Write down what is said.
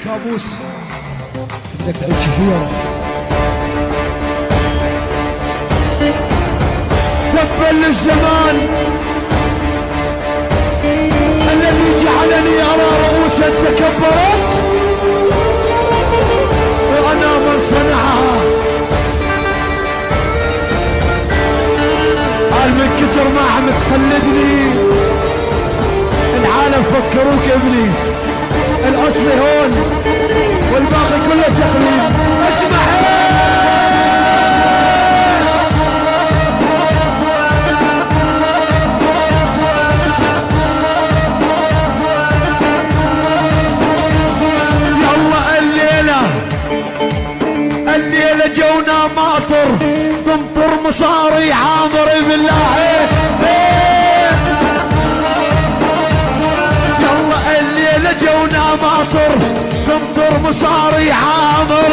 كابوس سبتك تعيد شجورة. تبا للزمان الذي جعلني أرى رؤوسا تكبرت وأنا من صنعها. قال من كتر ما عم تقلدني العالم فكروك ابني، الأصل هون والباقي كله تقليد. اسمع الليلة جونا ماطر تمطر مصاري عامر بالله. يلا الليلة جونا ماطر تمطر مصاري عامر.